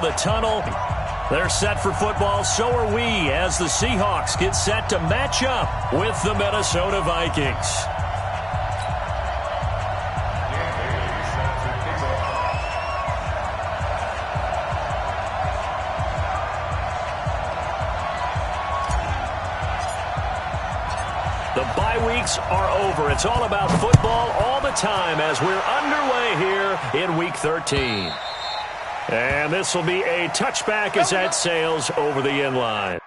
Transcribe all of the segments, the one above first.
of the tunnel. They're set for football, so are we, as the Seahawks get set to match up with the Minnesota Vikings. The bye weeks are over. It's all about football all the time as we're underway here in Week 13. And this will be a touchback as that sails over the end line.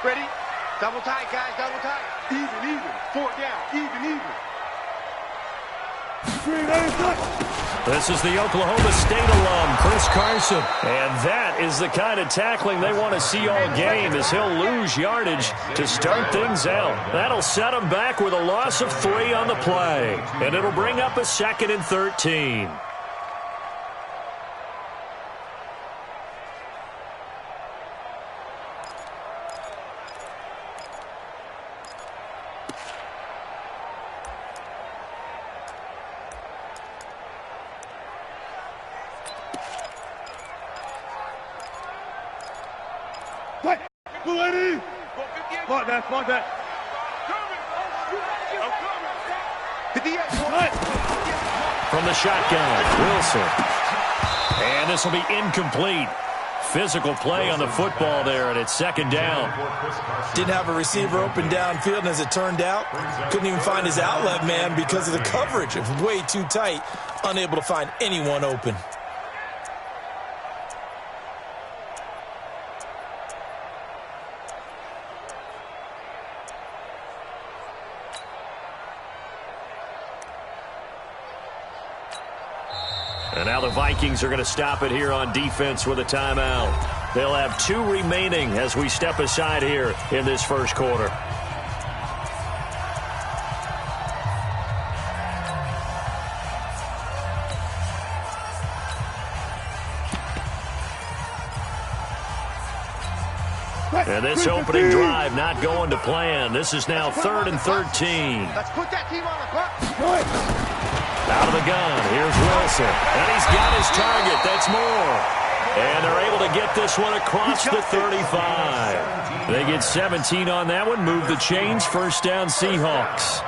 Ready? Double tight, guys, double tight. Even. 4 down, even. This is the Oklahoma State alum, Chris Carson. And that is the kind of tackling they want to see all game, as he'll lose yardage to start things out. That'll set him back with a loss of 3 on the play. And it'll bring up a 2nd and 13. Come on. From the shotgun, Wilson. And this will be incomplete. Physical play on the football there, and it's 2nd down. Didn't have a receiver open downfield, and as it turned out, couldn't even find his outlet man because of the coverage. It was way too tight, unable to find anyone open. And now the Vikings are going to stop it here on defense with a timeout. They'll have 2 remaining as we step aside here in this first quarter. And this opening drive not going to plan. This is now 3rd and 13. Let's put that team on the bus. Out of the gun, here's Wilson. And he's got his target. That's more. And they're able to get this one across the 35. They get 17 on that one. Move the chains. 1st down, Seahawks.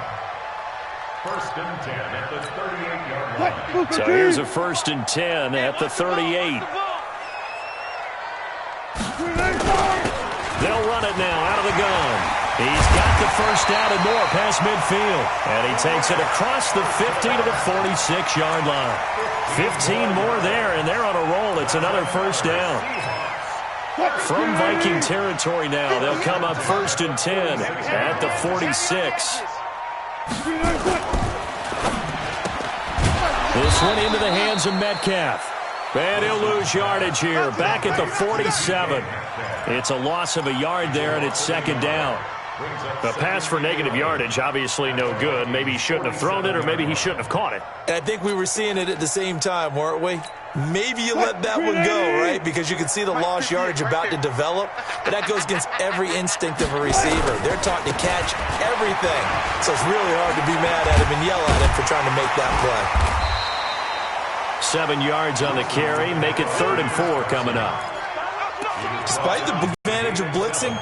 1st and 10 at the 38-yard line. So here's a 1st and 10 at the 38. They'll run it now out of the gun. He's got the 1st down and more past midfield. And he takes it across the 50 to the 46-yard line. 15 more there, and they're on a roll. It's another 1st down. From Viking territory now, they'll come up 1st and 10 at the 46. This one into the hands of Metcalf. And he'll lose yardage here, back at the 47. It's a loss of a yard there, and it's 2nd down. The pass for negative yardage, obviously no good. Maybe he shouldn't have thrown it, or maybe he shouldn't have caught it. I think we were seeing it at the same time, weren't we? Maybe you let that one go, right? Because you can see the lost yardage about to develop. But that goes against every instinct of a receiver. They're taught to catch everything. So it's really hard to be mad at him and yell at him for trying to make that play. 7 yards on the carry. Make it 3rd and 4 coming up. Despite the advantage of blitzing,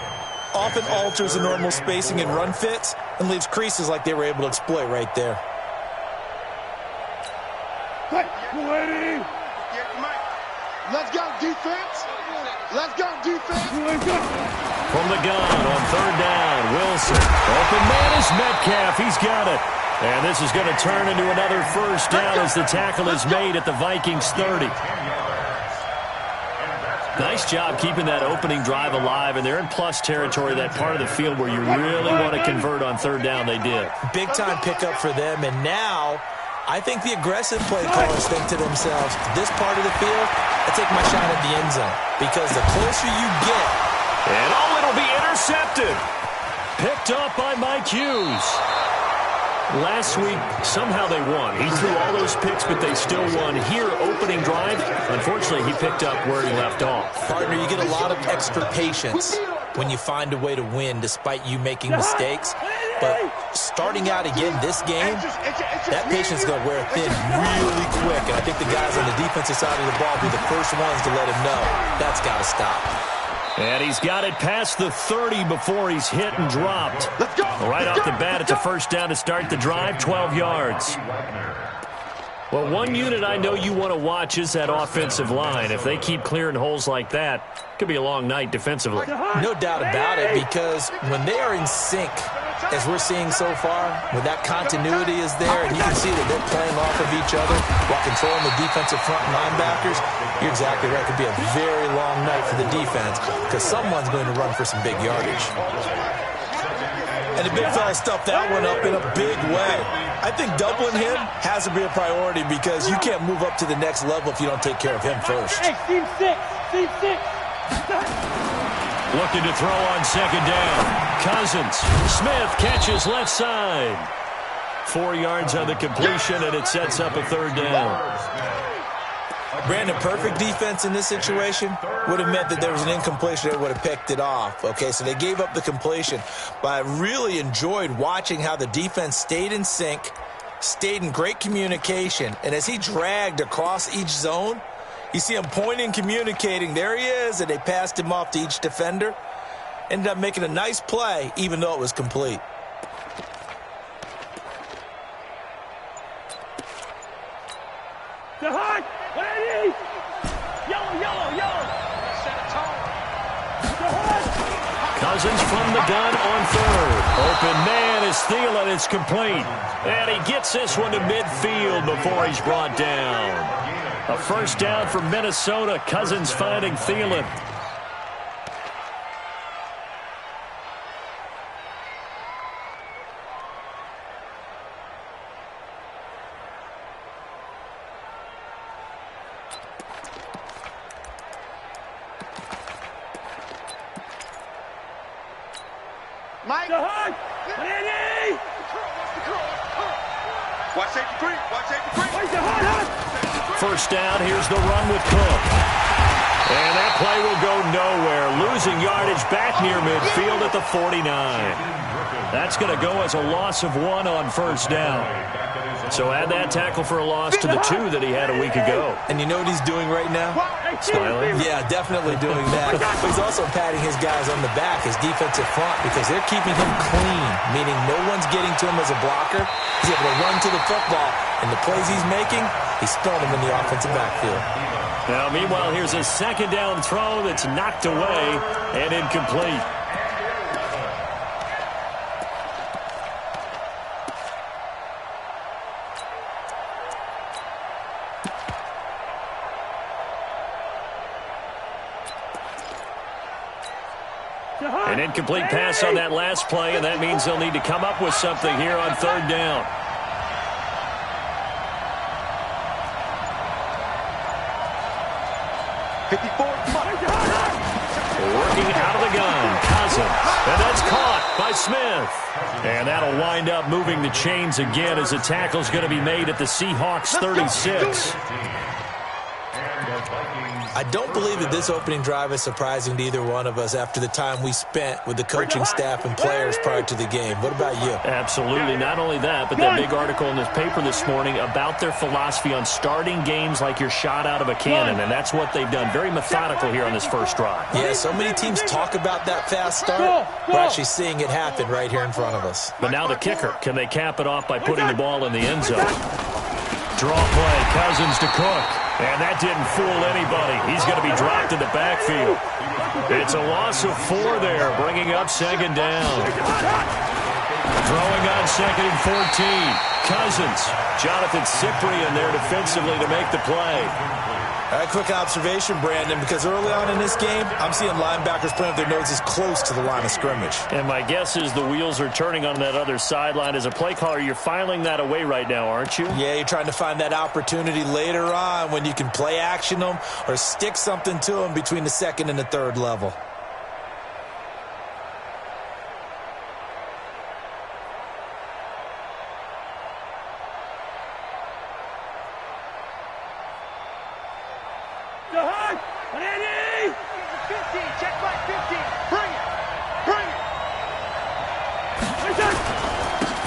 often alters the normal spacing and run fits and leaves creases like they were able to exploit right there. Let's go, defense. Let's go, defense. From the gun on 3rd down, Wilson. Open man is Metcalf. He's got it. And this is going to turn into another first down as the tackle is made at the Vikings 30. Nice job keeping that opening drive alive, and they're in plus territory, that part of the field where you really want to convert on third down. They did. Big-time pickup for them, and now I think the aggressive play callers think to themselves, this part of the field, I take my shot at the end zone, because the closer you get. And it'll be intercepted. Picked up by Mike Hughes. Last week, somehow they won. He threw all those picks, but they still won. Here, opening drive, unfortunately, he picked up where he left off. Partner, you get a lot of extra patience when you find a way to win despite you making mistakes. But starting out again this game, that patience is going to wear thin really quick. And I think the guys on the defensive side of the ball will be the first ones to let him know that's got to stop. And he's got it past the 30 before he's hit and dropped. Let's go. Right off the bat, it's a first down to start the drive, 12 yards. Well, one unit I know you want to watch is that offensive line. If they keep clearing holes like that, it could be a long night defensively. No doubt about it, because when they are in sync, as we're seeing so far, when that continuity is there and you can see that they're playing off of each other while controlling the defensive front linebackers, you're exactly right. It could be a very long night for the defense because someone's going to run for some big yardage. And the big fella stuffed that one up in a big way. I think doubling him has to be a priority because you can't move up to the next level if you don't take care of him first. Hey, team six. Looking to throw on second down. Cousins. Smith catches left side. 4 yards on the completion, and it sets up a third down. Brandon, perfect defense in this situation would have meant that there was an incompletion. They would have picked it off. Okay, so they gave up the completion. But I really enjoyed watching how the defense stayed in sync, stayed in great communication, and as he dragged across each zone, you see him pointing, communicating. There he is, and they passed him off to each defender. Ended up making a nice play, even though it was complete. The hot. Ready. Yellow. Set a tone. The hot. Cousins from the gun on third. Open man is Thielen. It's complete. And he gets this one to midfield before he's brought down. A first down for Minnesota. Cousins finding Thielen. Mike. The hot. Ready. Watch safety three. Where's the hot? First down, here's the run with Cook. And that play will go nowhere. Losing yardage back near midfield at the 49. That's going to go as a loss of 1 on first down. So add that tackle for a loss to the 2 that he had a week ago. And you know what he's doing right now? Smiling? Yeah, definitely doing that. But he's also patting his guys on the back, his defensive front, because they're keeping him clean, meaning no one's getting to him as a blocker. He's able to run to the football, and the plays he's making, he's throwing them in the offensive backfield. Now, meanwhile, here's a second down throw that's knocked away and incomplete. An incomplete pass on that last play, and that means they'll need to come up with something here on third down. Working out of the gun, Cousins, and that's caught by Smith. And that'll wind up moving the chains again as the tackle's going to be made at the Seahawks 36. I don't believe that this opening drive is surprising to either one of us after the time we spent with the coaching staff and players prior to the game. What about you? Absolutely. Not only that, but that big article in this paper this morning about their philosophy on starting games like you're shot out of a cannon, and that's what they've done. Very methodical here on this first drive. Yeah, so many teams talk about that fast start. We're actually seeing it happen right here in front of us. But now the kicker. Can they cap it off by putting the ball in the end zone? Draw play. Cousins to Cook. And that didn't fool anybody. He's going to be dropped in the backfield. It's a loss of 4 there, bringing up second down. Throwing on second and 14. Cousins. Jonathan Cyprien there defensively to make the play. A quick observation, Brandon, because early on in this game, I'm seeing linebackers playing with their noses close to the line of scrimmage. And my guess is the wheels are turning on that other sideline. As a play caller, you're filing that away right now, aren't you? Yeah, you're trying to find that opportunity later on when you can play action them or stick something to them between the second and the third level.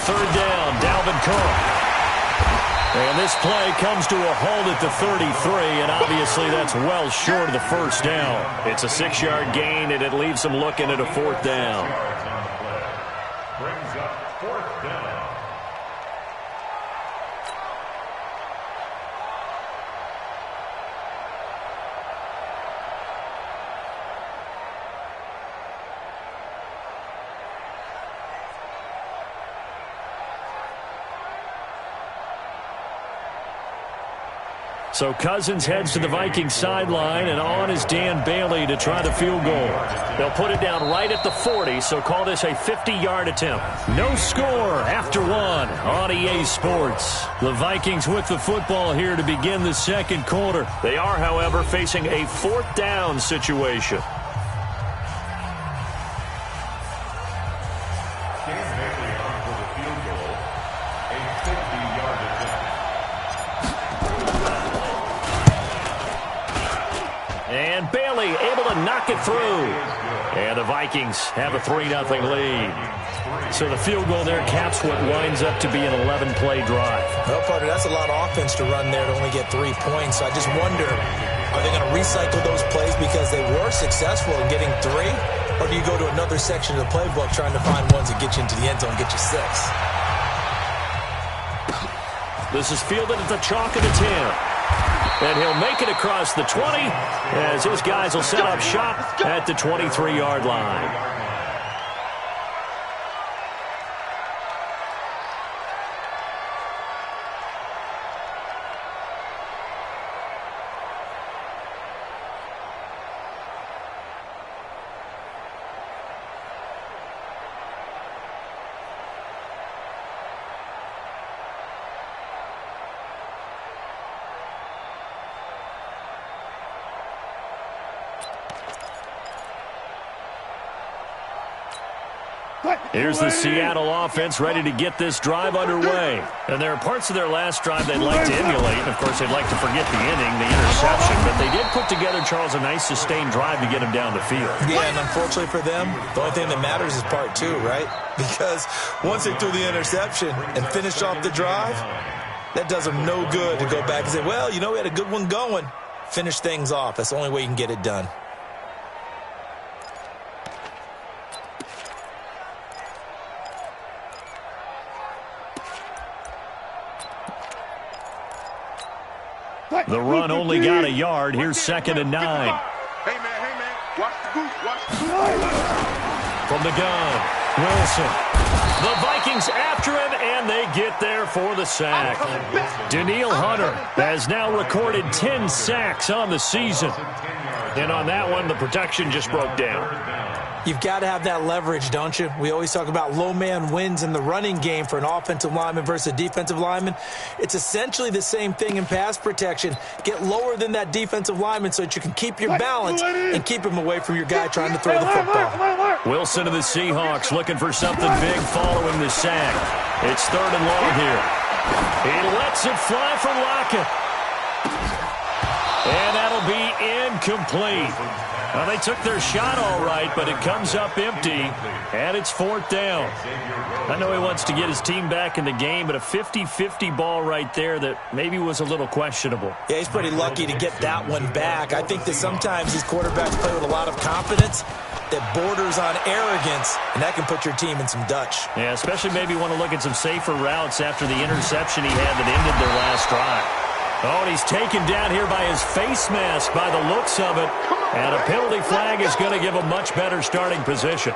Third down, Dalvin Cook. And this play comes to a halt at the 33, and obviously that's well short of the first down. It's a 6-yard gain, and it leaves them looking at a 4th down. Brings up 4th down. So Cousins heads to the Vikings sideline, and on is Dan Bailey to try the field goal. They'll put it down right at the 40, so call this a 50-yard attempt. No score after 1 on EA Sports. The Vikings with the football here to begin the second quarter. They are, however, facing a 4th down situation. And Bailey able to knock it through. And the Vikings have a 3-0 lead. So the field goal there caps what winds up to be an 11-play drive. Well, partner, that's a lot of offense to run there to only get 3 points. So I just wonder, are they going to recycle those plays because they were successful in getting 3? Or do you go to another section of the playbook trying to find ones that get you into the end zone and get you 6? This is fielded at the chalk of the 10. And he'll make it across the 20 as his guys will set up shop at the 23-yard line. Here's the Seattle offense ready to get this drive underway. And there are parts of their last drive they'd like to emulate. And, of course, they'd like to forget the inning, the interception. But they did put together, Charles, a nice sustained drive to get him down the field. Yeah, and unfortunately for them, the only thing that matters is part 2, right? Because once they threw the interception and finished off the drive, that does them no good to go back and say, well, you know, we had a good one going. Finish things off. That's the only way you can get it done. The run only got a yard. Here's 2nd and 9. Hey, man, watch the goose, watch the goose. From the gun, Wilson. The Vikings after him, and they get there for the sack. Danielle Hunter has now recorded 10 sacks on the season. And on that one, the protection just broke down. You've got to have that leverage, don't you? We always talk about low man wins in the running game for an offensive lineman versus a defensive lineman. It's essentially the same thing in pass protection. Get lower than that defensive lineman so that you can keep your balance and keep him away from your guy trying to throw the football. Wilson of the Seahawks looking for something big following the sack. It's 3rd and long here. He lets it fly for Lockett. And that'll be incomplete. Well, they took their shot all right, but it comes up empty, and it's 4th down. I know he wants to get his team back in the game, but a 50-50 ball right there that maybe was a little questionable. Yeah, he's pretty lucky to get that one back. I think that sometimes these quarterbacks play with a lot of confidence that borders on arrogance, and that can put your team in some Dutch. Yeah, especially maybe want to look at some safer routes after the interception he had that ended their last drive. Oh, and he's taken down here by his face mask by the looks of it. And a penalty flag is going to give a much better starting position.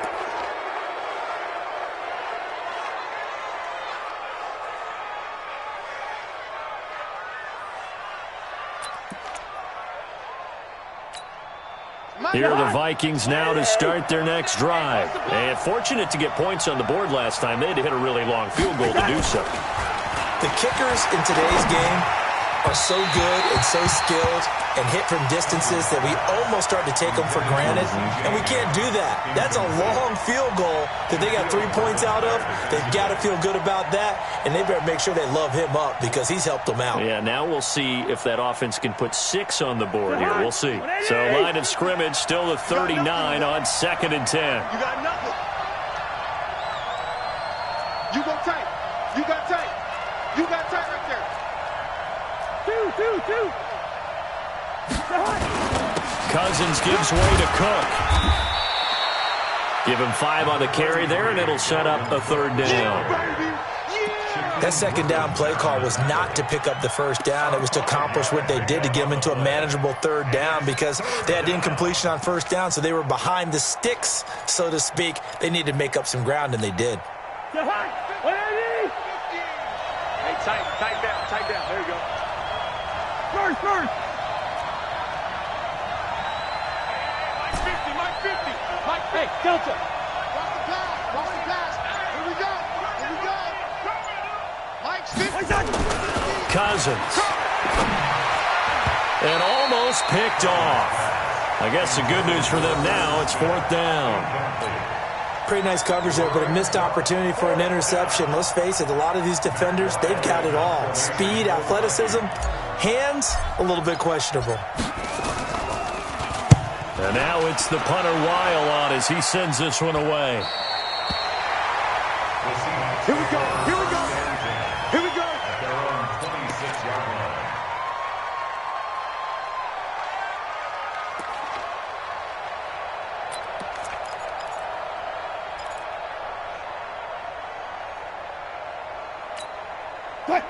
Here are the Vikings now to start their next drive. And fortunate to get points on the board last time. They had to hit a really long field goal to do so. The kickers in today's game are so good and so skilled and hit from distances that we almost start to take them for granted, and we can't do that. That's a long field goal that they got 3 points out of. They've got to feel good about that, and they better make sure they love him up because he's helped them out. Yeah, now we'll see if that offense can put 6 on the board here. We'll see. So line of scrimmage still the 39 on 2nd and 10. You got nothing. You go tight. You got tight. You got tight right there. Two. Cousins gives way to Cook. Give him 5 on the carry there, and it'll set up a 3rd down. That 2nd down play call was not to pick up the 1st down. It was to accomplish what they did to get them into a manageable 3rd down because they had incompletion on 1st down, so they were behind the sticks, so to speak. They needed to make up some ground, and they did. Hey, tight down. There you go. First. Mike 50. Hey, Delta. Watch the pass. Here we go. Mike's 50. Cousins. And almost picked off. I guess the good news for them now, it's 4th down. Pretty nice coverage there, but a missed opportunity for an interception. Let's face it, a lot of these defenders, they've got it all. Speed, athleticism, hands, a little bit questionable. And now it's the punter Weil on as he sends this one away. Here we go. At their own 26-yard line.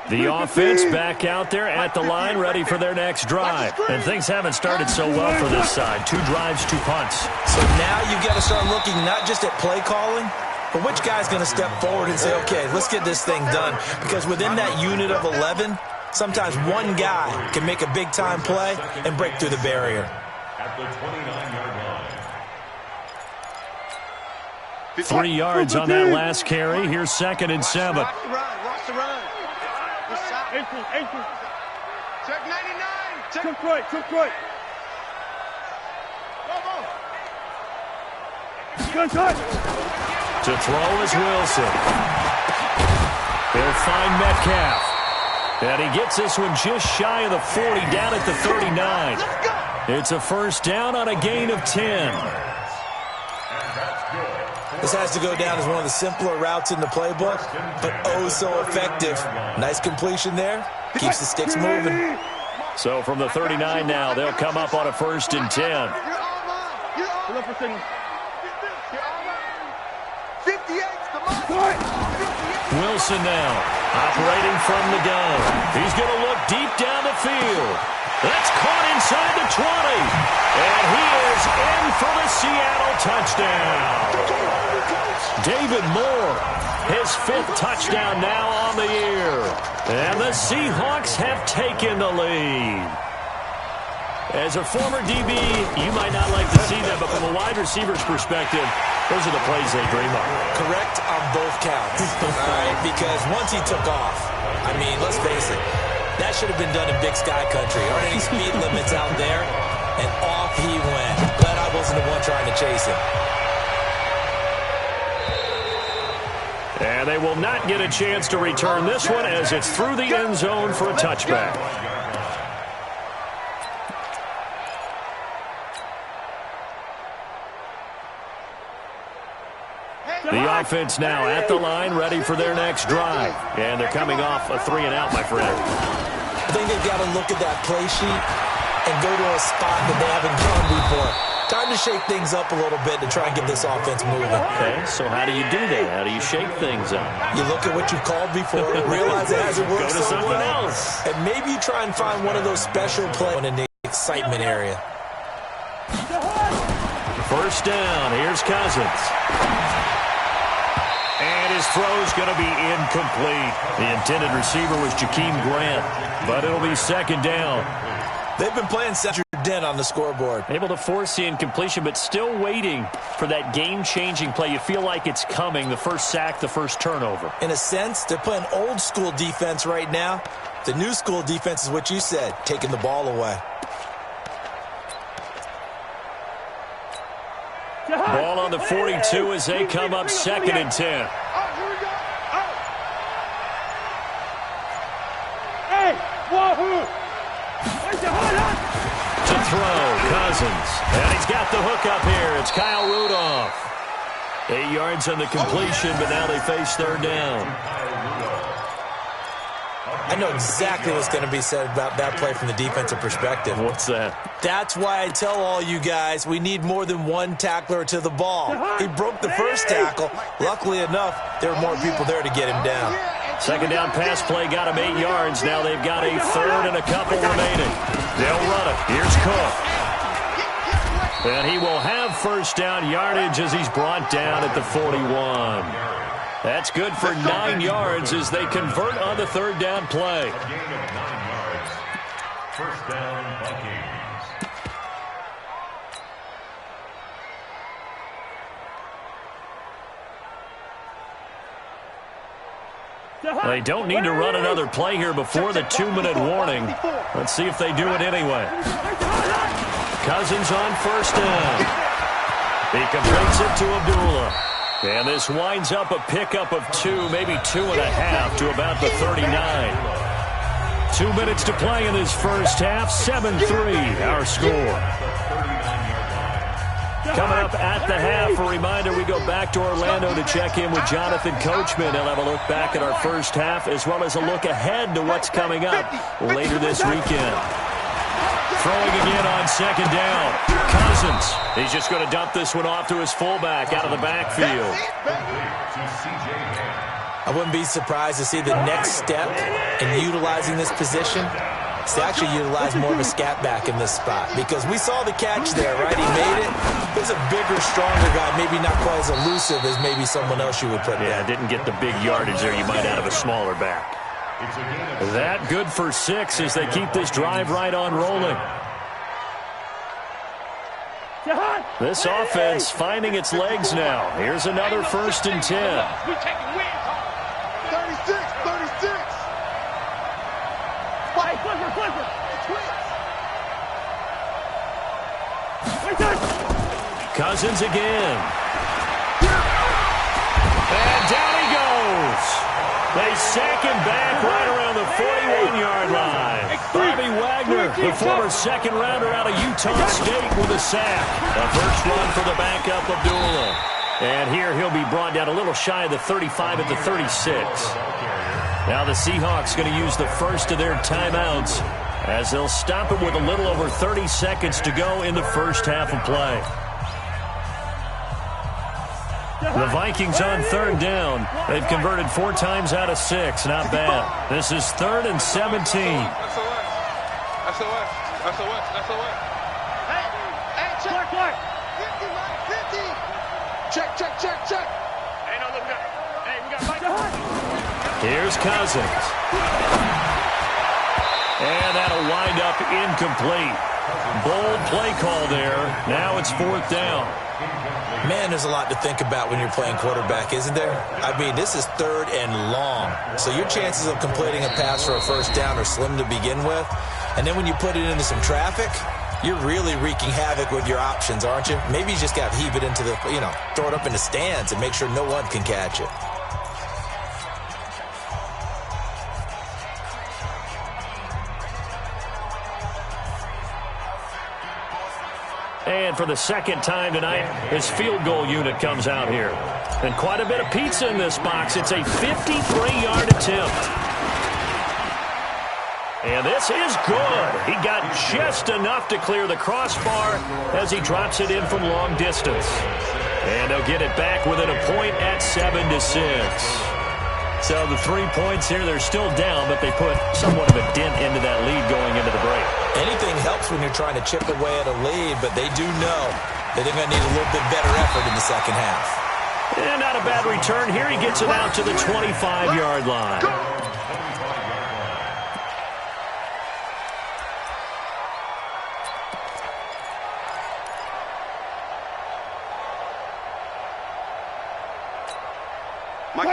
The offense back out there at the line, ready for their next drive. And things haven't started so well for this side. 2 drives, 2 punts. So now you've got to start looking not just at play calling, but which guy's going to step forward and say, okay, let's get this thing done. Because within that unit of 11, sometimes one guy can make a big-time play and break through the barrier. At the 29-yard line. 3 yards on that last carry. Here's 2nd and 7. Watch the run. Ankle. Check 99. Took right. Gun tight. To throw is Wilson. They'll find Metcalf. And he gets this one just shy of the 40, down at the 39. It's a 1st down on a gain of 10. This has to go down as one of the simpler routes in the playbook, but oh so effective. Nice completion there. Keeps the sticks moving. So from the 39 now, they'll come up on a 1st and 10. Pull up for signal. 58's the mark. Wilson now, operating from the gun. He's going to look deep down the field. That's caught inside the 20. And he is in for the Seattle touchdown. David Moore, his 5th touchdown now on the year. And the Seahawks have taken the lead. As a former DB, you might not like to see that, but from a wide receiver's perspective, those are the plays they dream of. Correct on both counts, all right? Because once he took off, I mean, let's face it, that should have been done in Big Sky Country. Aren't any speed limits out there? And off he went. Glad I wasn't the one trying to chase him. And they will not get a chance to return this one as it's through the end zone for a touchback. The offense now at the line, ready for their next drive. And they're coming off a 3-and-out, my friend. I think they've got to look at that play sheet and go to a spot that they haven't gone before. Time to shake things up a little bit to try and get this offense moving. Okay, so how do you do that? How do you shake things up? You look at what you've called before, realize it hasn't worked Go to so something well, else. and maybe you try and find one of those special plays in the excitement area. First down. Here's Cousins. And his throw's going to be incomplete. The intended receiver was Jakeem Grant, but it'll be second down. They've been playing Central Dent on the scoreboard. Able to force the incompletion, but still waiting for that game-changing play. You feel like it's coming, the first sack, the first turnover. In a sense, they're playing old-school defense right now. The new-school defense is what you said, taking the ball away. Ball on the 42 as they come up second and 10. Here we go. Hey, wahoo! To throw, Cousins. And he's got the hook up here. It's Kyle Rudolph. 8 yards on the completion, but now they face third down. I know exactly what's going to be said about that play from the defensive perspective. What's that? That's why I tell all you guys we need more than one tackler to the ball. He broke the first tackle. Luckily enough, there were more people there to get him down. Second down pass play got him 8 yards. Now they've got a third and a couple remaining. They'll run it. Here's Cook. And he will have first down yardage as he's brought down at the 41. That's good for 9 yards as they convert on the third down play. A gain of 9 yards. First down, Vikings. They don't need to run another play here before the 2-minute warning. Let's see if they do it anyway. Cousins on first down. He completes it to Abdullah. And this winds up a pickup of 2, maybe 2.5 to about the 39. 2 minutes to play in this first half. 7-3 our score. Coming up at the half, a reminder, we go back to Orlando to check in with Jonathan Coachman. He'll have a look back at our first half as well as a look ahead to what's coming up later this weekend. Throwing again on second down. Cousins. He's just going to dump this one off to his fullback out of the backfield. I wouldn't be surprised to see the next step in utilizing this position is to actually utilize more of a scat back in this spot. Because we saw the catch there, right? He made it. He's a bigger, stronger guy, maybe not quite as elusive as maybe someone else you would put there. Yeah, didn't get the big yardage there you might out of a smaller back. That good for 6 as they keep this drive right on rolling. This offense finding its legs now. Here's another first and 10. We're taking wins. 36, 36. Fight, Clifford. Cousins again. And down he goes. They sack him back right around the 41-yard line. Bobby Wagner, the former second-rounder out of Utah State with a sack. The first one for the backup, Abdullah. And here he'll be brought down a little shy of the 35 at the 36. Now the Seahawks going to use the first of their timeouts as they'll stop it with a little over 30 seconds to go in the first half of play. The Vikings on third down. They've converted 4 times out of 6. Not bad. This is 3rd and 17. SOS. Hey, check. 50, Mike, 50. Check. Hey, no, look, we got Mike. Here's Cousins. And that'll wind up incomplete. Bold play call there. Now it's 4th down. Man, there's a lot to think about when you're playing quarterback, isn't there? I mean, this is 3rd and long. So your chances of completing a pass for a first down are slim to begin with. And then when you put it into some traffic, you're really wreaking havoc with your options, aren't you? Maybe you just got to heave it into the, throw it up in the stands and make sure no one can catch it. And for the second time tonight, his field goal unit comes out here. And quite a bit of pizza in this box. It's a 53-yard attempt. And this is good. He got just enough to clear the crossbar as he drops it in from long distance. And they'll get it back within a point at 7-6. So the 3 points here, they're still down, but they put somewhat of a dent into that lead going into the break. Anything helps when you're trying to chip away at a lead, but they do know that they're going to need a little bit better effort in the second half. And not a bad return here. He gets it out to the 25-yard line.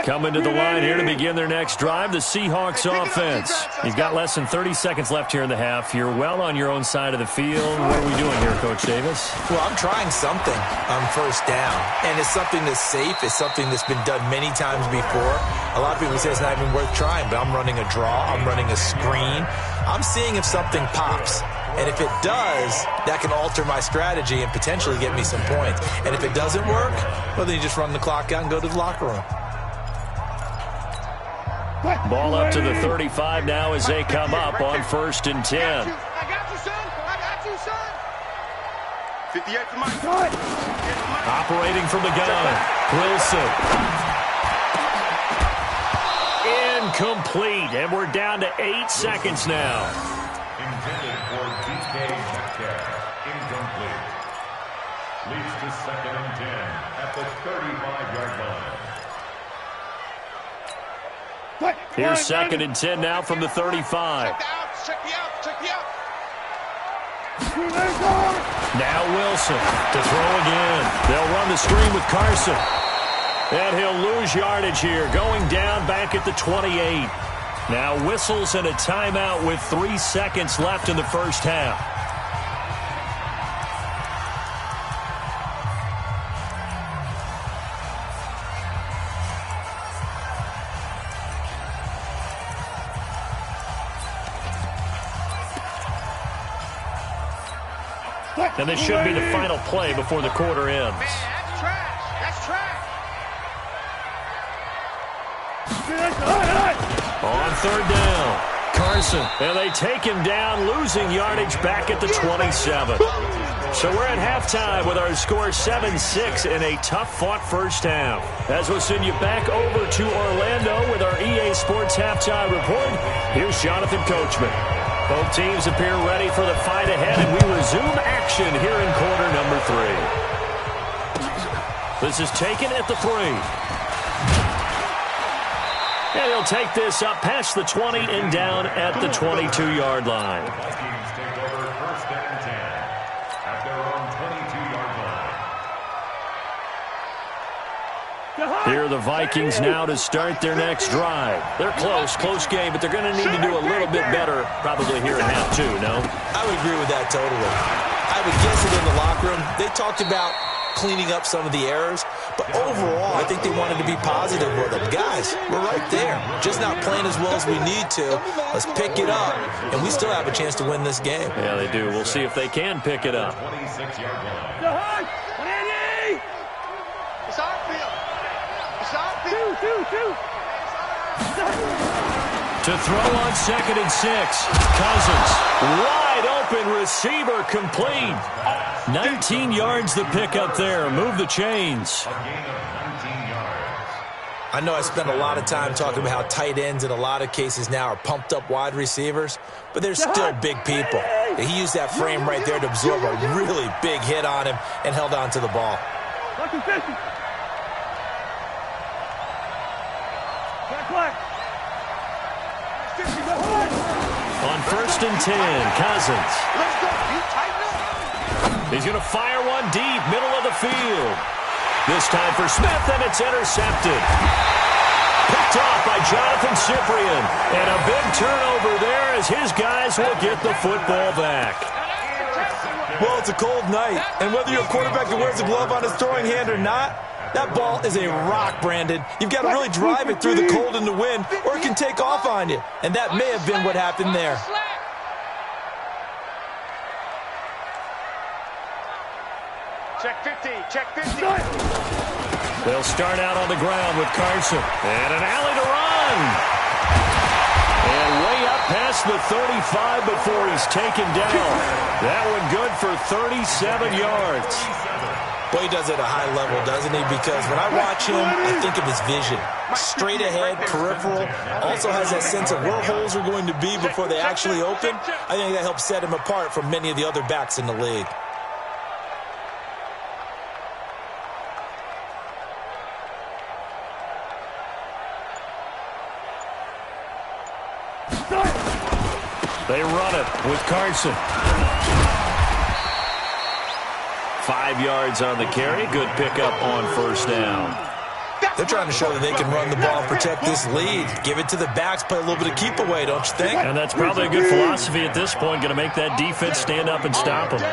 Coming to the line here to begin their next drive, the Seahawks offense. You've got less than 30 seconds left here in the half. You're well on your own side of the field. What are we doing here, Coach Davis? Well, I'm trying something on first down, and it's something that's safe. It's something that's been done many times before. A lot of people say it's not even worth trying, but I'm running a draw. I'm running a screen. I'm seeing if something pops. And if it does, that can alter my strategy and potentially get me some points. And if it doesn't work, well, then you just run the clock out and go to the locker room. Ball up to the 35 now as they come up on 1st and 10. I got you, son. I got you, son. 58 to my son. Operating from the gun. Wilson. Incomplete. And we're down to 8 seconds now. Intended for DK Metcalf. Incomplete. Leads to 2nd and 10 at the 35-yard line. Here's 2nd and 10 now from the 35. Check the out. Now Wilson to throw again. They'll run the screen with Carson. And he'll lose yardage here, going down back at the 28. Now whistles and a timeout with 3 seconds left in the first half. And this should be the final play before the quarter ends. Man, that's trash. That's trash. On 3rd down, Carson. And they take him down, losing yardage back at the 27. So we're at halftime with our score 7-6 in a tough-fought first half. As we'll send you back over to Orlando with our EA Sports Halftime Report, here's Jonathan Coachman. Both teams appear ready for the fight ahead, and we resume action here in quarter number 3. This is taken at the 3. And he'll take this up past the 20 and down at the 22-yard line. Vikings take over 1st and 10 at their own 22-yard line. Here are the Vikings now to start their next drive. They're close game, but they're going to need to do a little bit better probably here in half 2, no? I would agree with that totally. I would guess it in the locker room. They talked about cleaning up some of the errors, but overall, I think they wanted to be positive with them. Guys, we're right there. Just not playing as well as we need to. Let's pick it up, and we still have a chance to win this game. Yeah, they do. We'll see if they can pick it up. 26-yard line. It's our field. It's our field. To throw on 2nd and 6. Cousins. Wide open receiver complete. 19 yards the pick up there. Move the chains. A gain of 19 yards. I know I spent a lot of time talking about how tight ends in a lot of cases now are pumped up wide receivers, but they're still big people. He used that frame right there to absorb a really big hit on him and held on to the ball. On 1st and 10, Cousins. Let's go. You tighten up. He's going to fire one deep, middle of the field. This time for Smith, and it's intercepted. Picked off by Jonathan Cyprien. And a big turnover there as his guys will get the football back. Well, it's a cold night, and whether you're a quarterback that wears a glove on his throwing hand or not, that ball is a rock, Brandon. You've got to really drive it through the cold and the wind, or it can take off on you. And that may have been what happened there. Check 50. Check 50. They'll start out on the ground with Carson. And an alley to run. And way up past the 35 before he's taken down. That one good for 37 yards. Well, he does it at a high level, doesn't he? Because when I watch him, I think of his vision. Straight ahead, peripheral. Also has that sense of where holes are going to be before they actually open. I think that helps set him apart from many of the other backs in the league. They run it with Carson. 5 yards on the carry. Good pickup on first down. They're trying to show that they can run the ball and protect this lead. Give it to the backs, play a little bit of keep away, don't you think? And that's probably a good philosophy at this point. Going to make that defense stand up and stop them.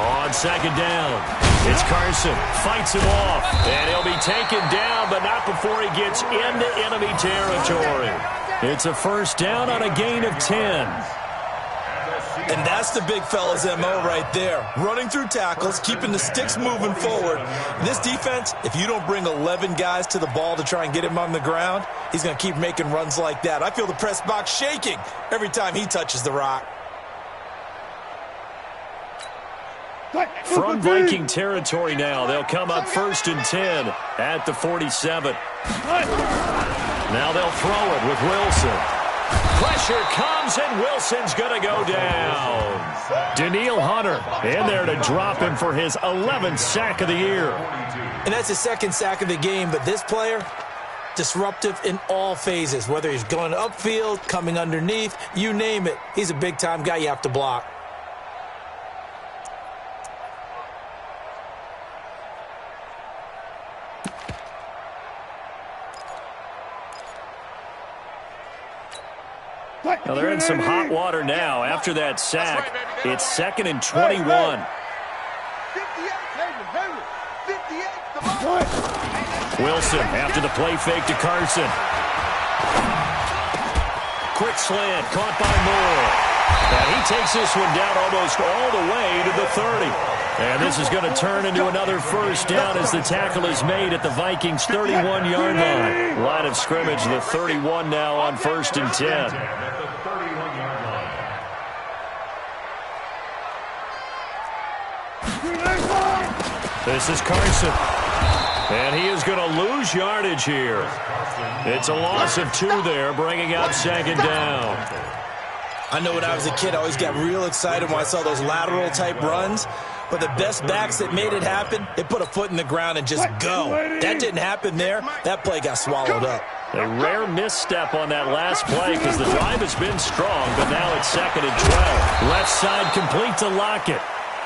On second down, it's Carson. Fights him off. And he'll be taken down, but not before he gets into enemy territory. It's a first down on a gain of 10. And that's the big fella's MO right there. Running through tackles, keeping the sticks moving forward. This defense, if you don't bring 11 guys to the ball to try and get him on the ground, he's going to keep making runs like that. I feel the press box shaking every time he touches the rock. From Viking territory now, they'll come up first and 10 at the 47. Now they'll throw it with Wilson. Pressure comes, and Wilson's going to go down. Danielle Hunter in there to drop him for his 11th sack of the year. And that's his second sack of the game, but this player, disruptive in all phases, whether he's going upfield, coming underneath, you name it. He's a big-time guy you have to block. Now they're in some hot water now. After that sack, it's 2nd and 21. Wilson after the play fake to Carson. Quick slant caught by Moore. And he takes this one down almost all the way to the 30. And this is going to turn into another first down as the tackle is made at the Vikings' 31-yard line. Line of scrimmage, the 31 now on 1st and 10. This is Carson. And he is going to lose yardage here. It's a loss of 2 there, bringing up 2nd down. I know when I was a kid, I always got real excited when I saw those lateral-type runs. But the best backs that made it happen, they put a foot in the ground and just go. That didn't happen there. That play got swallowed up. A rare misstep on that last play because the drive has been strong, but now it's 2nd and 12. Left side complete to Lockett.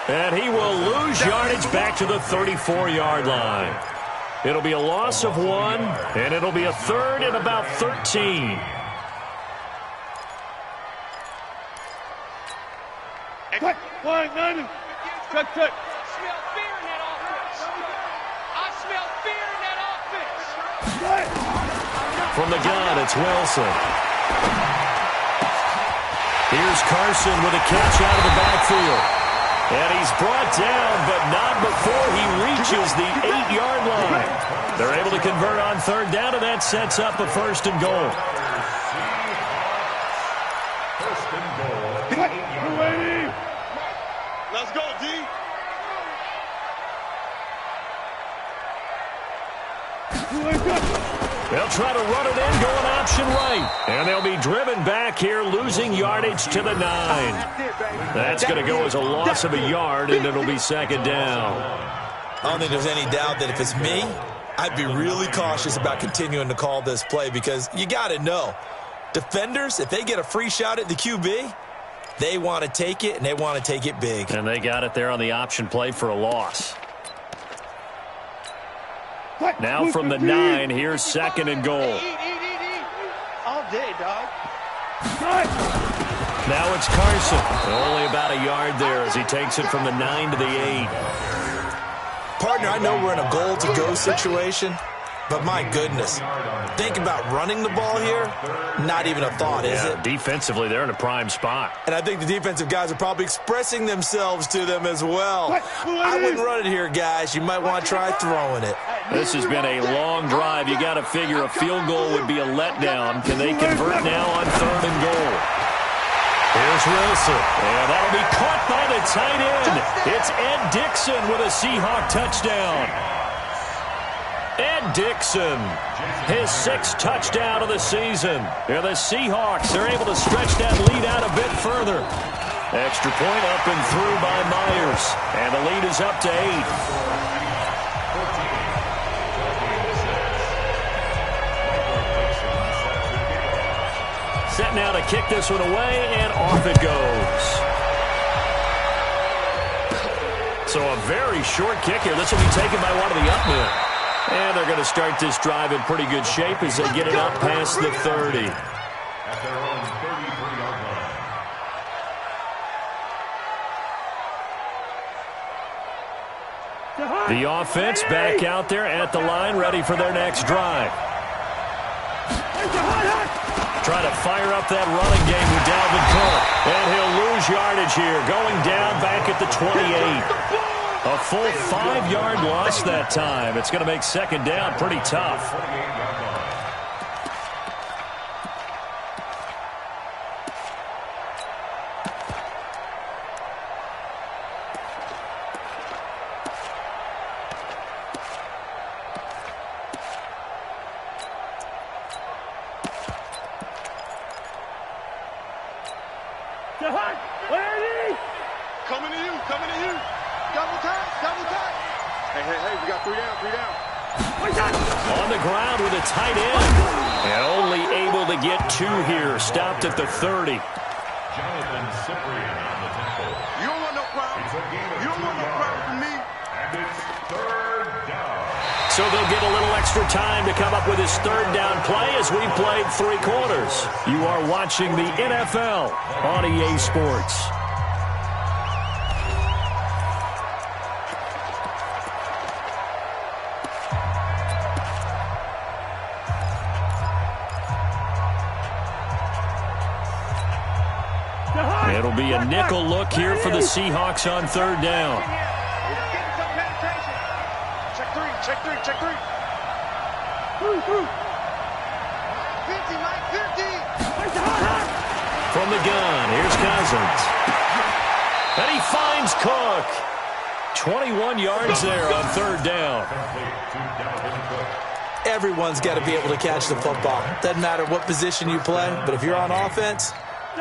And he will lose yardage back to the 34-yard line. It'll be a loss of 1, and it'll be a 3rd and about 13. Check. I smell fear in that offense. I smell fear in that offense. From the gun, it's Wilson. Here's Carson with a catch out of the backfield. And he's brought down, but not before he reaches the 8-yard line. They're able to convert on 3rd down, and that sets up a 1st and goal. Let's go, D. They'll try to run it in, going option right. And they'll be driven back here, losing yardage to the 9. That's going to go as a loss of a yard, and it'll be 2nd down. I don't think there's any doubt that if it's me, I'd be really cautious about continuing to call this play because you got to know, defenders, if they get a free shot at the QB, they want to take it, and they want to take it big. And they got it there on the option play for a loss. Now from the 9, here's 2nd and goal. All day, dog. Now it's Carson. Only about a yard there as he takes it from the 9 to the 8. Partner, I know we're in a goal-to-go situation, But my goodness, think about running the ball here, not even a thought, is it? Defensively, they're in a prime spot. And I think the defensive guys are probably expressing themselves to them as well. I wouldn't run it here, guys. You might want to try throwing it. This has been a long drive. You got to figure a field goal would be a letdown. Can they convert now on 3rd and goal? Here's Wilson. And that'll be caught by the tight end. It's Ed Dickson with a Seahawk touchdown. Ed Dickson, his 6th touchdown of the season. And the Seahawks are able to stretch that lead out a bit further. Extra point up and through by Myers. And the lead is up to 8. Set now to kick this one away, and off it goes. So a very short kick here. This will be taken by one of the up men. And they're going to start this drive in pretty good shape as they get it up past the 30. At their own 33-yard line. The offense back out there at the line, ready for their next drive. Try to fire up that running game with Dalvin Cook. And he'll lose yardage here, going down back at the 28. A full 5-yard loss that time. It's going to make 2nd down pretty tough. Coming to you, coming to you. Double time, double time. Hey, we got 3 down, 3 down. On the ground with a tight end. And only able to get 2 here. Stopped at the 30. Jonathan Cyprien on the tackle. You don't want no problem. You don't want no problem from me. And it's 3rd down. So they'll get a little extra time to come up with his 3rd down play as we played 3 quarters. You are watching the NFL on EA Sports. It'll be a nickel look here for the Seahawks on 3rd down. Check 3, check 3, check 3. 50, Mike, 50. From the gun, here's Cousins. And he finds Cook. 21 yards there on 3rd down. Everyone's got to be able to catch the football. Doesn't matter what position you play, but if you're on offense,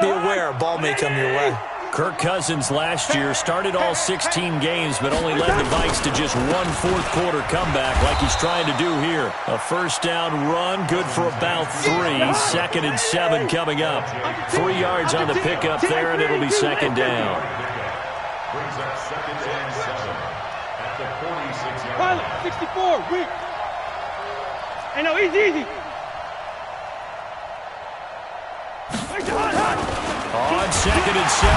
be aware a ball may come your way. Kirk Cousins last year started all 16 games, but only led the Vikes to just 1 4th-quarter comeback like he's trying to do here. A 1st down run, good for about 3. 2nd and 7 coming up. 3 yards on the pickup there, and it'll be 2nd down. Brings up 2nd and 7 at the 46-yard Pilot, line. 64, weak. Hey, no, easy. On 2nd and 7,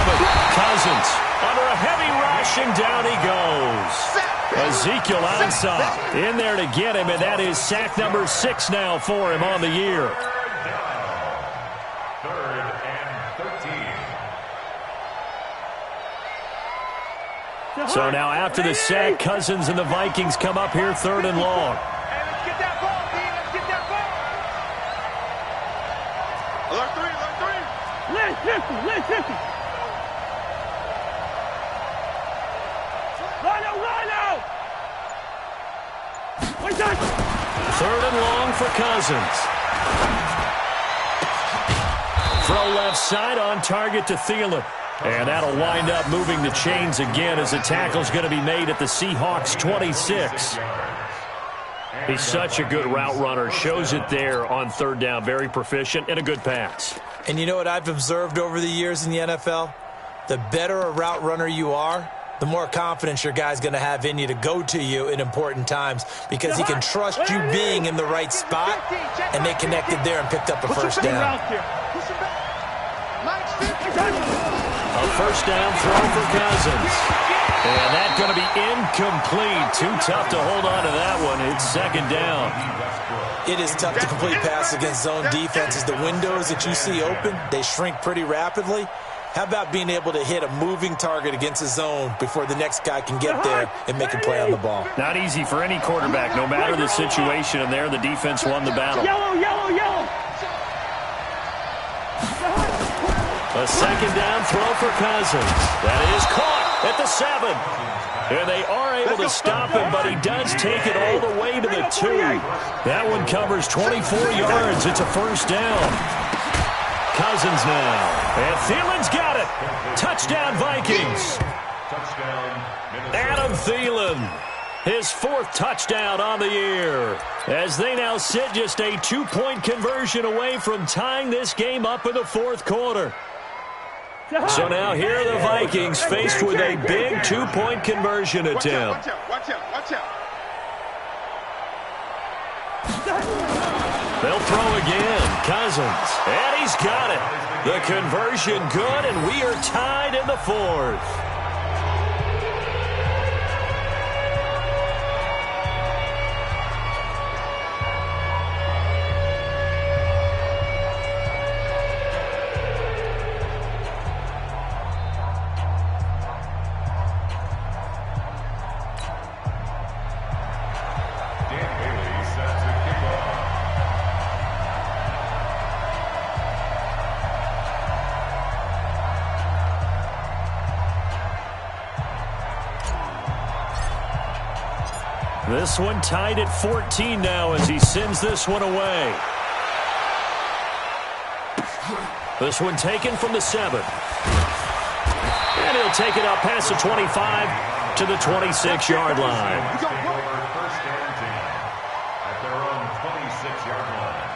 Cousins under a heavy rush, and down he goes. Ezekiel Ansah in there to get him, and that is sack number 6 now for him on the year. 3rd and 13. So now after the sack, Cousins and the Vikings come up here 3rd and long. Hey, let's get that ball, D. Let's get that ball. Alert 3, alert 3. Let's 50. Run out. 3rd and long for Cousins. Throw left side on target to Thielen. And that'll wind up moving the chains again as the tackle's going to be made at the Seahawks 26. He's such a good route runner. Shows it there on 3rd down. Very proficient and a good pass. And you know what I've observed over the years in the NFL? The better a route runner you are, the more confidence your guy's going to have in you to go to you in important times because he can trust you being in the right spot, and they connected there and picked up a 1st down. Mike's 50. A 1st down throw for Cousins. And that's going to be incomplete. Too tough to hold on to that one. It's second down. It is tough to complete passes against zone defenses. The windows that you see open, they shrink pretty rapidly. How about being able to hit a moving target against a zone before the next guy can get there and make a play on the ball? Not easy for any quarterback, no matter the situation. And there, the defense won the battle. Yellow, yellow, yellow. A second down throw for Cousins. That is caught at the 7. And they are able to stop him, but he does take it all the way to the 2. That one covers 24 yards. It's a first down. Cousins now. And Thielen's got it. Touchdown, Vikings. Adam Thielen. His 4th touchdown on the year. As they now sit just a 2-point conversion away from tying this game up in the 4th quarter. So now here are the Vikings faced with a big 2-point conversion attempt. Watch out. They'll throw again. Cousins. And he's got it. The conversion good, and we are tied in the 4th. This one tied at 14 now as he sends this one away. This one taken from the 7. And he'll take it up past the 25 to the 26-yard line. First down team at their own 26-yard line.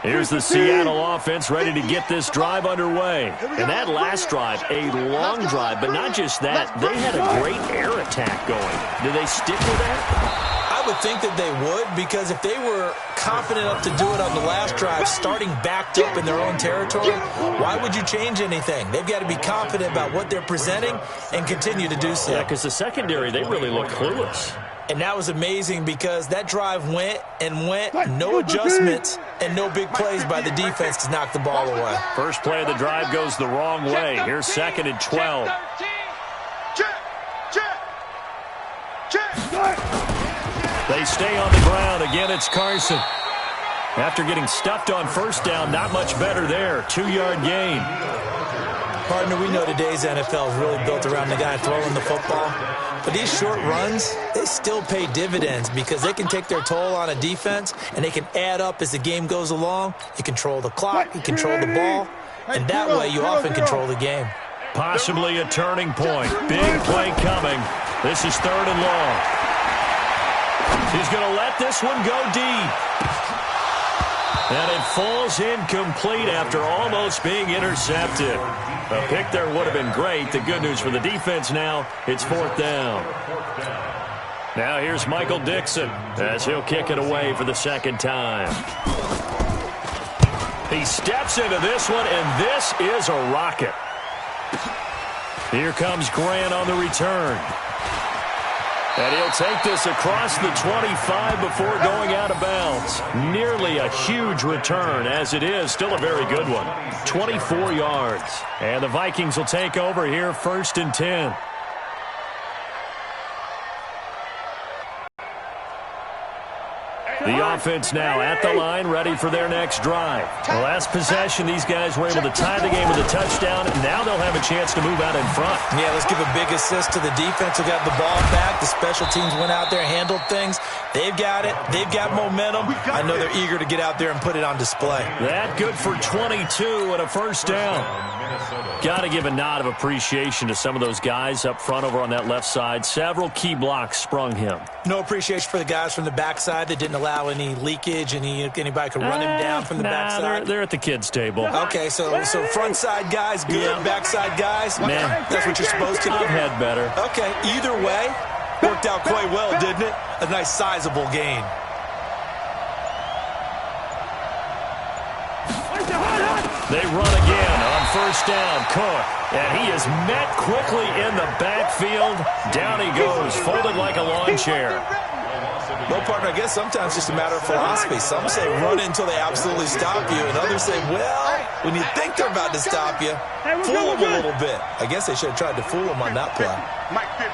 Here's the Seattle offense ready to get this drive underway. And that last drive, a long drive, but not just that. They had a great air attack going. Do they stick with that? I would think that they would, because if they were confident enough to do it on the last drive, starting backed up in their own territory, why would you change anything? They've got to be confident about what they're presenting and continue to do so. Yeah, because the secondary, they really look clueless. And that was amazing because that drive went and went, no adjustments and no big plays by the defense to knock the ball away. First play of the drive goes the wrong way. Here's 2nd and 12. They stay on the ground. Again, it's Carson. After getting stuffed on first down, not much better there. 2-yard gain. Partner, we know today's NFL is really built around the guy throwing the football. But these short runs, they still pay dividends because they can take their toll on a defense and they can add up as the game goes along. You control the clock, you control the ball, and that way you often control the game. Possibly a turning point. Big play coming. This is 3rd and long. He's going to let this one go deep. And it falls incomplete after almost being intercepted. A pick there would have been great. The good news for the defense now, it's 4th down. Now here's Michael Dixon as he'll kick it away for the 2nd time. He steps into this one, and this is a rocket. Here comes Grant on the return. And he'll take this across the 25 before going out of bounds. Nearly a huge return, as it is. Still a very good one. 24 yards. And the Vikings will take over here, 1st and 10. The offense now at the line, ready for their next drive. The last possession, these guys were able to tie the game with a touchdown. Now they'll have a chance to move out in front. Yeah, let's give a big assist to the defense who got the ball back. The special teams went out there, handled things. They've got it. They've got momentum. I know they're eager to get out there and put it on display. That good for 22 and a first down. Got to give a nod of appreciation to some of those guys up front over on that left side. Several key blocks sprung him. No appreciation for the guys from the backside that didn't allow any leakage, and anybody could run him down from the backside. They're at the kids' table. Okay, so front side guys good, backside guys, man, that's what you're supposed to do. I've had better. Okay, either way, worked out quite well, didn't it? A nice sizable gain. They run again on first down. Cook. And he is met quickly in the backfield. Down he goes, folded like a lawn chair. Well, partner, I guess sometimes it's just a matter of philosophy. Some say run until they absolutely stop you, and others say, well, when you think they're about to stop you, fool them a little bit. I guess they should have tried to fool them on that play. Mike 50.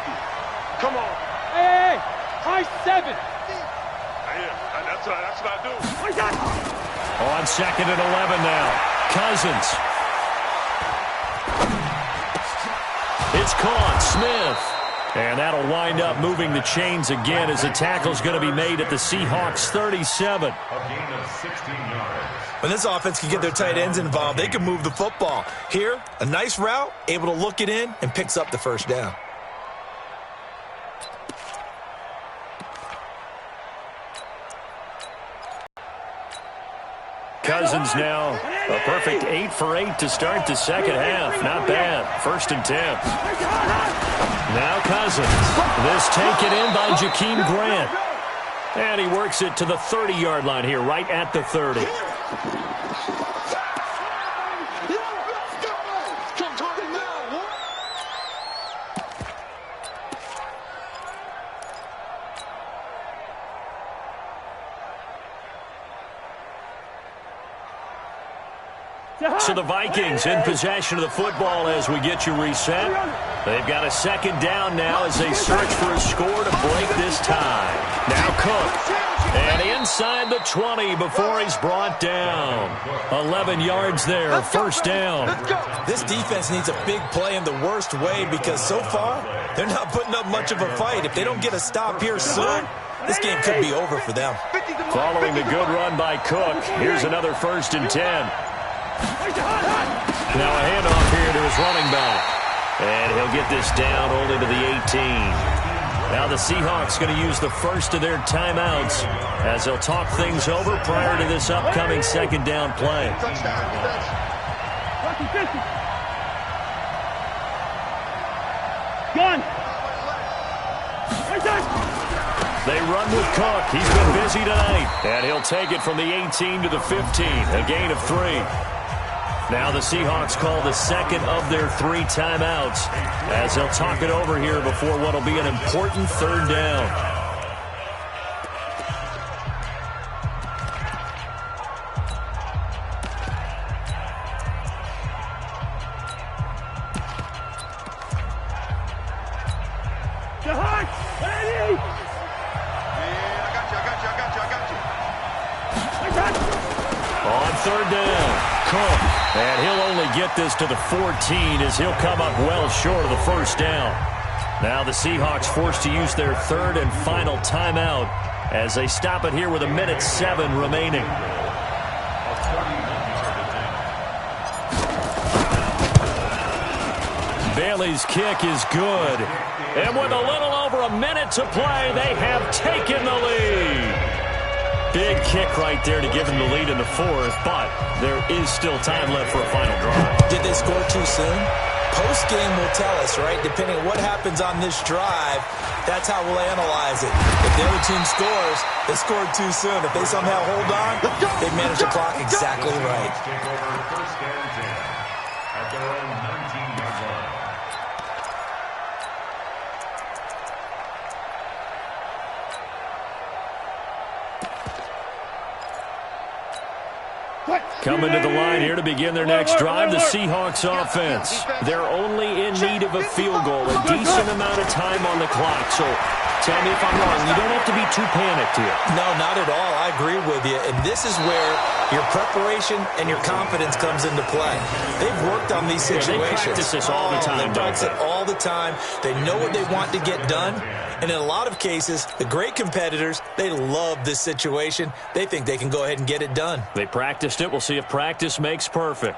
Come on. Hey, high 7. Yeah, that's what I do. On second and 11 now. Cousins. It's caught. Smith. And that'll wind up moving the chains again as the tackle's going to be made at the Seahawks 37. A gain of 16 yards. When this offense can get their tight ends involved, they can move the football. Here, a nice route, able to look it in, and picks up the first down. Cousins now a perfect 8 for 8 to start the second half. Not bad. 1st and 10. Now Cousins. This taken in by Jakeem Grant. And he works it to the 30-yard line here, right at the 30. So the Vikings in possession of the football as we get you reset. They've got a second down now as they search for a score to break this tie. Now Cook. And inside the 20 before he's brought down. 11 yards there, first down. This defense needs a big play in the worst way because so far, they're not putting up much of a fight. If they don't get a stop here soon, this game could be over for them. Following the good run by Cook, here's another 1st and 10. Now a handoff here to his running back. And he'll get this down only to the 18. Now the Seahawks going to use the first of their timeouts as they'll talk things over prior to this upcoming second down play. Gun. They run with Cook. He's been busy tonight. And he'll take it from the 18 to the 15. A gain of 3. Now the Seahawks call the second of their 3 timeouts as they'll talk it over here before what will be an important 3rd down. On 3rd down, Cook. And he'll only get this to the 14 as he'll come up well short of the first down. Now the Seahawks forced to use their 3rd and final timeout as they stop it here with 1:07 remaining. Bailey's kick is good. And with a little over a minute to play, they have taken the lead. Big kick right there to give them the lead in the 4th, but there is still time left for a final drive. Did they score too soon? Post-game will tell us, right? Depending on what happens on this drive, that's how we'll analyze it. If the other team scores, they scored too soon. If they somehow hold on, they manage the clock exactly right. Take over 1st and 10 at their own 19-yard line. Coming to the line here to begin their next drive, the Seahawks offense. They're only in need of a field goal, a decent amount of time on the clock. So tell me if I'm wrong. You don't have to be too panicked here. No, not at all. I agree with you. And this is where your preparation and your confidence comes into play. They've worked on these situations. They practice this all the time. They practice it all the time. They know what they want to get done. And in a lot of cases, the great competitors, they love this situation. They think they can go ahead and get it done. They practiced it. We'll see if practice makes perfect.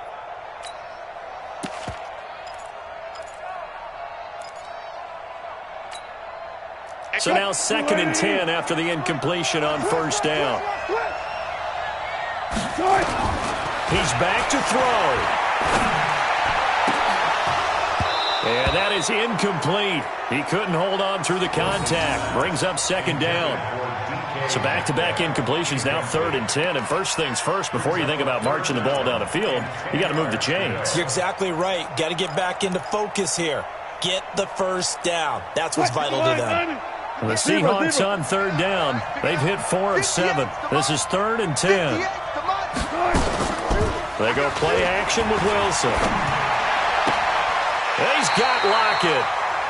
So now 2nd and 10 after the incompletion on first down. He's back to throw. And that is incomplete. He couldn't hold on through the contact. Brings up second down. So back-to-back incompletions, now 3rd and 10. And first things first, before you think about marching the ball down the field, you got to move the chains. You're exactly right. Got to get back into focus here. Get the first down. That's what's vital to them. The Seahawks on 3rd down. They've hit 4 of 7. This is 3rd and 10. They go play action with Wilson. He's got Lockett.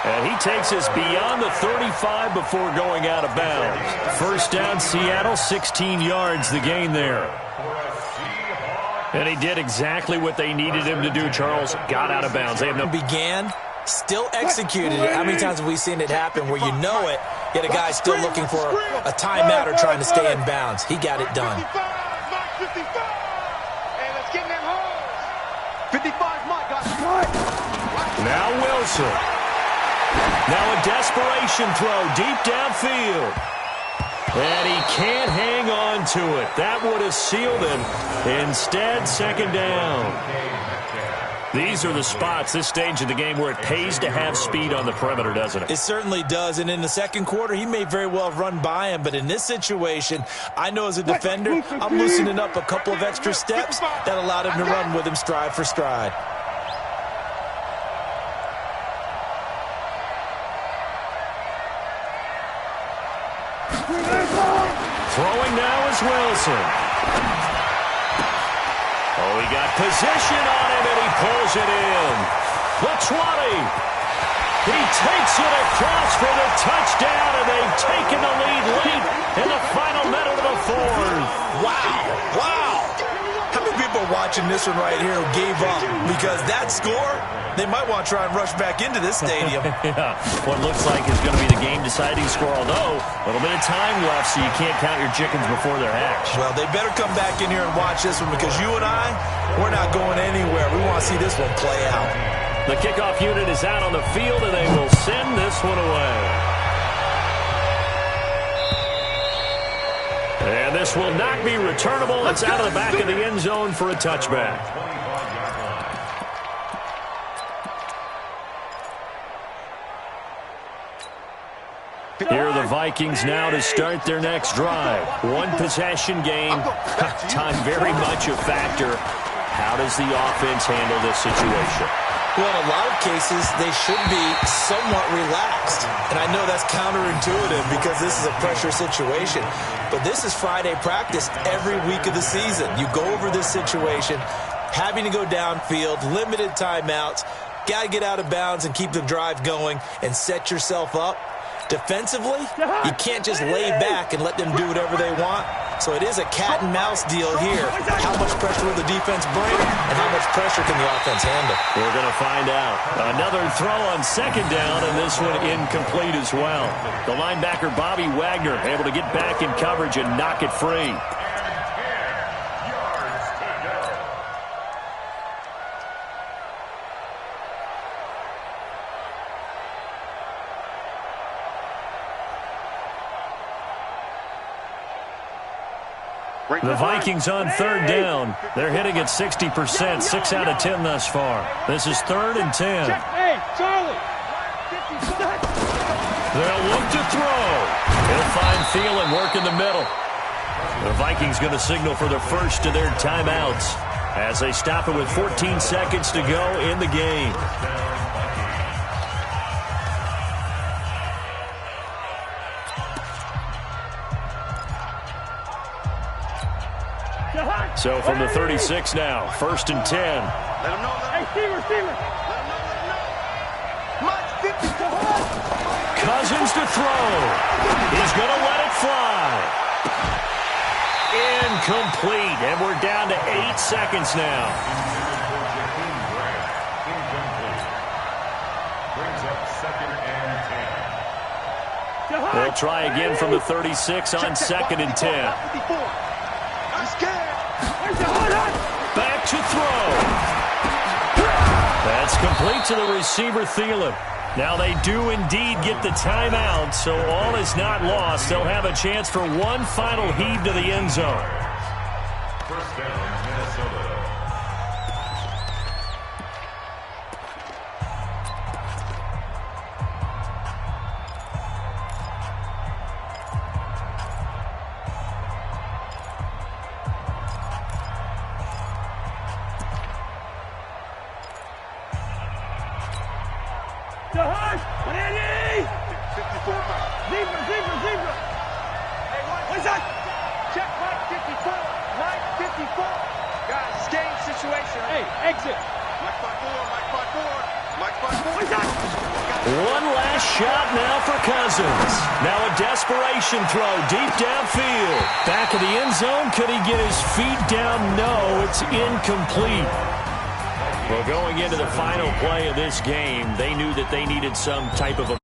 And he takes us beyond the 35 before going out of bounds. First down, Seattle, 16 yards the gain there. And he did exactly what they needed him to do, Charles. Got out of bounds. They have no... Began, still executed it. How many times have we seen it happen where you know it, yet a guy's still looking for a timeout or trying to stay in bounds? He got it done. 55. And let's get them home. 55, Mike. Now Wilson. Now a desperation throw deep downfield. And he can't hang on to it. That would have sealed him. Instead, second down. These are the spots, this stage of the game, where it pays to have speed on the perimeter, doesn't it? It certainly does. And in the second quarter, he may very well run by him. But in this situation, I know as a defender, I'm loosening up a couple of extra steps that allowed him to run with him stride for stride. Throwing now is Wilson. Oh, he got position on him, and he pulls it in. The 20. He takes it across for the touchdown, and they've taken the lead late in the final minute of the 4th. Wow. How many people are watching this one right here who gave up? Because that score, they might want to try and rush back into this stadium. Yeah, what looks like is going to be the game-deciding score, although a little bit of time left, so you can't count your chickens before they're hatched. Well, they better come back in here and watch this one, because you and I, we're not going anywhere. We want to see this one play out. The kickoff unit is out on the field, and they will send this one away. And this will not be returnable. It's out of the back of the end zone for a touchback. Here are the Vikings now to start their next drive. One possession game. Time very much a factor. How does the offense handle this situation? Well, in a lot of cases, they should be somewhat relaxed. And I know that's counterintuitive because this is a pressure situation. But this is Friday practice every week of the season. You go over this situation, having to go downfield, limited timeouts, got to get out of bounds and keep the drive going and set yourself up. Defensively, you can't just lay back and let them do whatever they want. So it is a cat and mouse deal here. How much pressure will the defense bring, and how much pressure can the offense handle? We're going to find out. Another throw on second down, and this one incomplete as well. The linebacker, Bobby Wagner, able to get back in coverage and knock it free. The Vikings on third down. They're hitting at 60%, 6 out of 10 thus far. This is 3rd and 10. Hey, Charlie. They'll look to throw. He'll find Thielen work in the middle. The Vikings going to signal for the first of their timeouts as they stop it with 14 seconds to go in the game. So from the 36 now, 1st and 10. Hey, receiver. Cousins to throw. He's going to let it fly. Incomplete, and we're down to 8 seconds now. They'll try again from the 36 on 2nd and 10. Back to throw. That's complete to the receiver, Thielen. Now they do indeed get the timeout, so all is not lost. They'll have a chance for one final heave to the end zone. First down, Minnesota. To hush. Ready. 54 Mike. Zebra. Hey, What's that? Check Mike 54. Mike 54. Guys, it's game situation. Hey, exit. Mike 54. Mike 54. Mike 54. What's that? One last shot now for Cousins. Now a desperation throw deep downfield. Back of the end zone. Could he get his feet down? No, it's incomplete. Well, going into the final play of this game, they knew that they needed some type of a